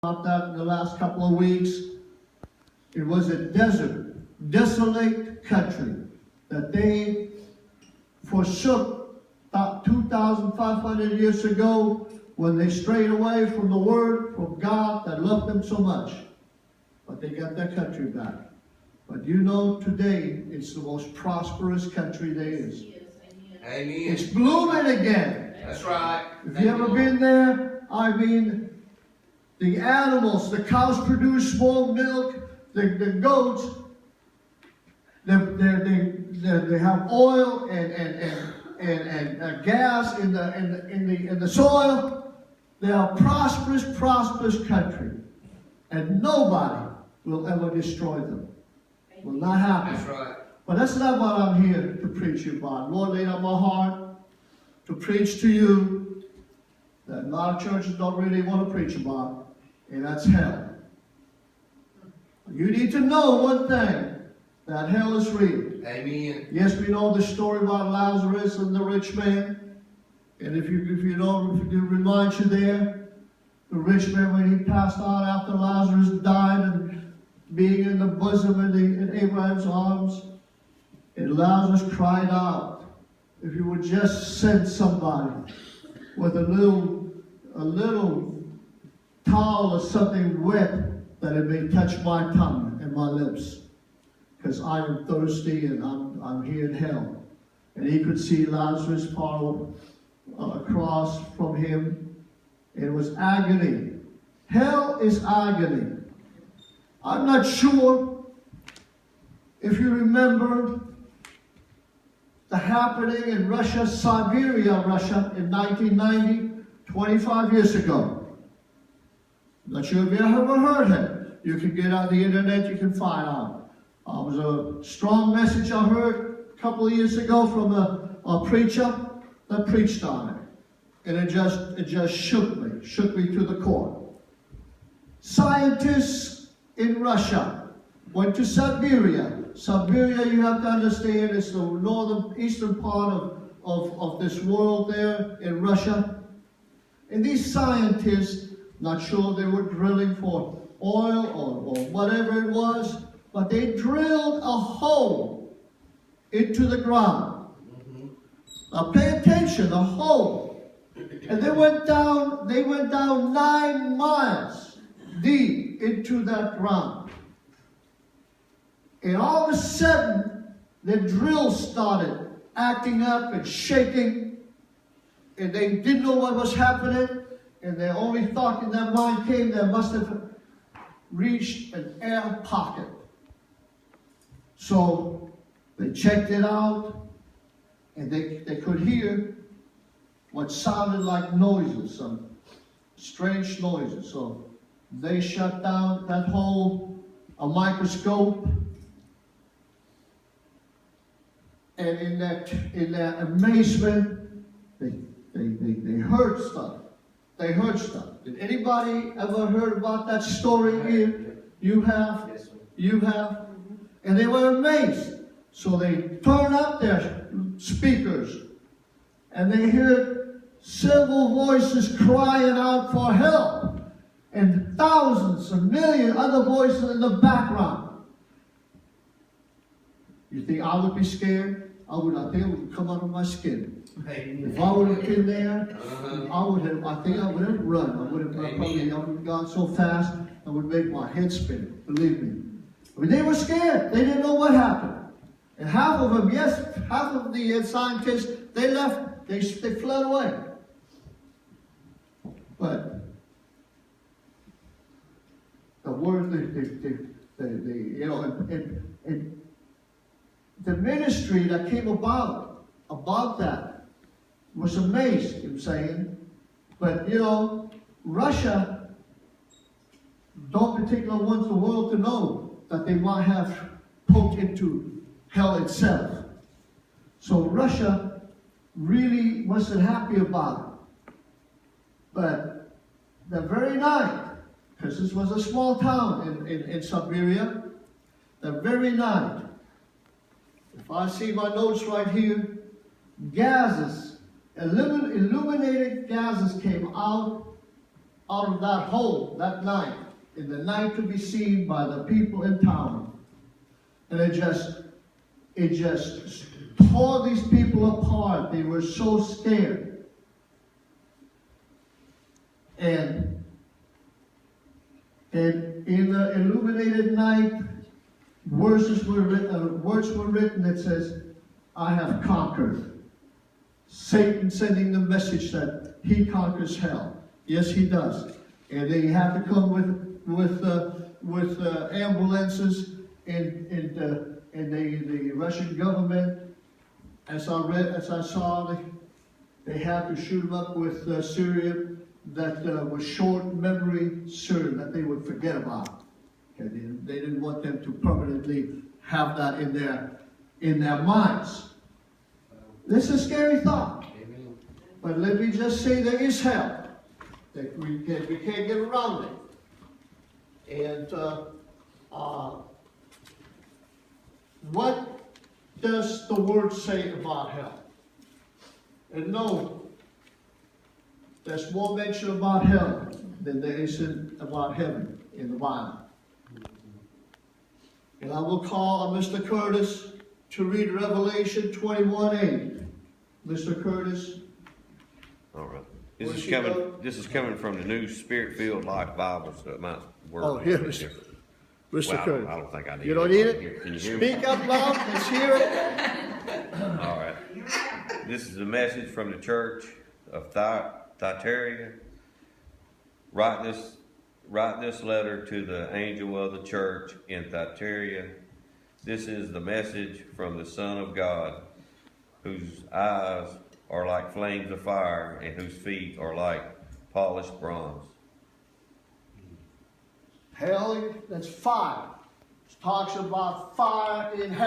about that in the last couple of weeks. It was a desert, desolate country that they forsook about 2,500 years ago when they strayed away from the Word from God that loved them so much. But they got their country back. But you know, today, it's the most prosperous country there is. Amen. It's blooming again. That's right. If you ever been there, I mean, the animals, the cows produce more milk, the goats, they have oil and gas in the soil. They are a prosperous country. And nobody will ever destroy them. Will not happen. That's right. But that's not what I'm here to preach about. Lord laid on my heart to preach to you that a lot of churches don't really want to preach about, and that's hell. You need to know one thing, that hell is real. Amen. Yes, we know the story about Lazarus and the rich man. And if you know, if it reminds you there, the rich man, when he passed out after Lazarus died and being in the bosom in Abraham's arms, and Lazarus cried out, if you would just send somebody with a little towel or something wet that it may touch my tongue and my lips, because I am thirsty and I'm here in hell. And he could see Lazarus far across from him. It was agony. Hell is agony. I'm not sure if you remember the happening in Russia, Siberia, Russia, in 1990, 25 years ago. Not sure if you ever heard it. You can get on the internet, you can find out. It was a strong message I heard a couple of years ago from a preacher that preached on it. And it just shook me to the core. Scientists in Russia went to Siberia. Siberia, you have to understand, is the northeastern part of this world there in Russia. And these scientists, not sure they were drilling for oil or whatever it was, but they drilled a hole into the ground. Now pay attention, a hole. And they went down 9 miles deep into that ground. And all of a sudden, the drill started acting up and shaking. And they didn't know what was happening. And their only thought in their mind came, they must have reached an air pocket. So they checked it out. And they could hear what sounded like noises, some strange noises. So they shut down that hole, a microscope. And in their amazement, they heard stuff. They heard stuff. Did anybody ever heard about that story here? You have? Yes, sir. You have? And they were amazed. So they turned up their speakers and they heard several voices crying out for help and thousands, a million other voices in the background. You think I would be scared? I think it would come out of my skin. If I would have been there, I think I would have run. I would have gone so fast, I would make my head spin, believe me. I mean, they were scared. They didn't know what happened. And half of them, half of the scientists, they left, they fled away. But the word, the ministry that came about that was amazed, I'm saying. But, Russia don't particularly want the world to know that they might have poked into hell itself. So Russia really wasn't happy about it. But the very night, because this was a small town in Siberia, the very night, if I see my notes right here, gases, illuminated gases came out out of that hole that night, in the night to be seen by the people in town. And it just tore these people apart. They were so scared. And in the illuminated night, words were written that says, I have conquered. Satan sending the message that he conquers hell. Yes, he does. And they have to come with ambulances and the Russian government. As I saw, they had to shoot them up with Syria that was short memory Syria that they would forget about. Okay, they didn't want them to permanently have that in their minds. This is a scary thought. Amen. But let me just say there is hell. That we can't get around it. And what does the Word say about hell? And no, there's more mention about hell than there is about heaven in the Bible. And I will call on Mr. Curtis to read Revelation 21:8. Mr. Curtis. All right. This is coming from the New Spirit-Filled Life Bible, so it might work. Oh, here, Mr. Well, Curtis. I don't think I need it. You don't need it? Here. Can you hear me? Speak up loud. Let's hear it. All right. This is a message from the church of Thyatira. Write this letter to the angel of the church in Thyatira. This is the message from the Son of God, whose eyes are like flames of fire and whose feet are like polished bronze. Hell, that's fire. It talks about fire in hell.